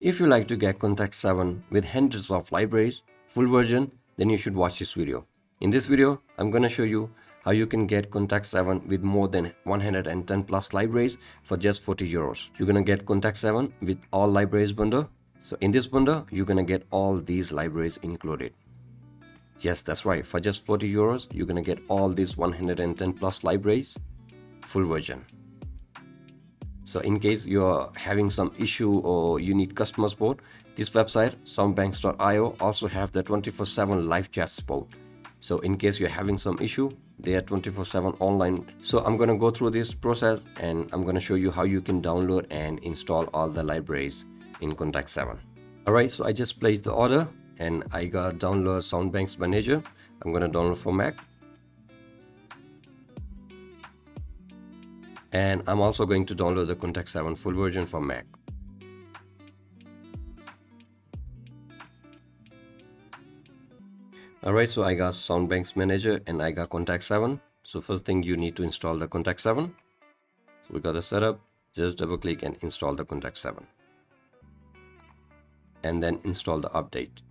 If you like to get Kontakt 7 with hundreds of libraries, full version, then you should watch this video. In this video, I'm gonna show you how you can get Kontakt 7 with more than 110 plus libraries for just 40 euros. You're gonna get Kontakt 7 with all libraries bundle. So in this bundle, you're gonna get all these libraries included. Yes, that's right. For just 40 euros, you're gonna get all these 110 plus libraries, full version. So in case you're having some issue or you need customer support, this website soundbanks.io also have the 24/7 live chat support. So in case you're having some issue, they are 24/7 online. So I'm gonna go through this process and I'm gonna show you how you can download and install all the libraries in Kontakt 7. Alright, so I just placed the order and I got download Soundbanks Manager. I'm gonna download for Mac. And I'm also going to download the Kontakt 7 full version for Mac. Alright, so I got Soundbanks Manager and I got Kontakt 7. So first thing, you need to install the Kontakt 7. So we got the setup, just double click and install the Kontakt 7. And then install the update.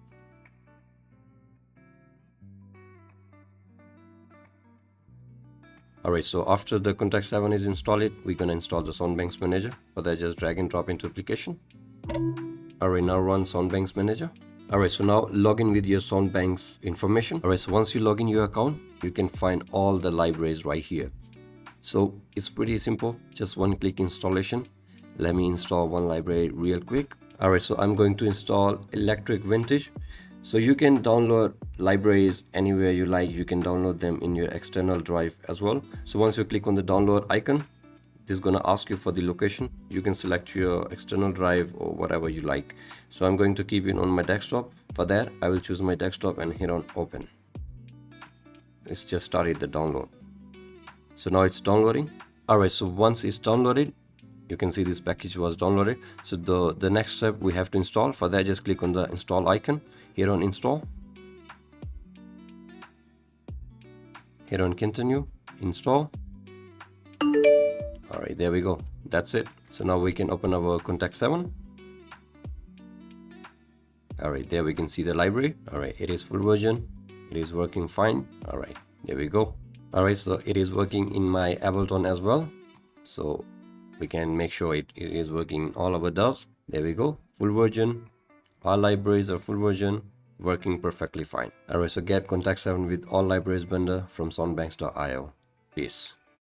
Alright, so after the Kontakt 7 is installed, we're gonna install the Soundbanks Manager. For that, just drag and drop into application. Alright, now run Soundbanks Manager. Alright, so now log in with your Soundbanks information. Alright, so once you log in your account, you can find all the libraries right here. So it's pretty simple, just one click installation. Let me install one library real quick. Alright, so I'm going to install Electric Vintage. So you can download libraries anywhere you like. You can download them in your external drive as well. So once you click on the download icon, this is gonna ask you for the location. You can select your external drive or whatever you like. So I'm going to keep it on my desktop. For that, I will choose my desktop and hit on open. It's just started the download. So now it's downloading. Alright, so once it's downloaded, you can see this package was downloaded. So the next step we have to install. For that, just click on the install icon, hit on install, hit on continue, install. Alright, there we go. That's it. So now we can open our Kontakt 7. Alright, there we can see the library. Alright, it is full version. It is working fine. Alright, there we go. Alright, so it is working in my Ableton as well. So we can make sure it is working in all our DAWs. There we go. Full version. All libraries are full version. Working perfectly fine. Alright, so get Kontakt 7 with all libraries bundle from soundbanks.io. Peace.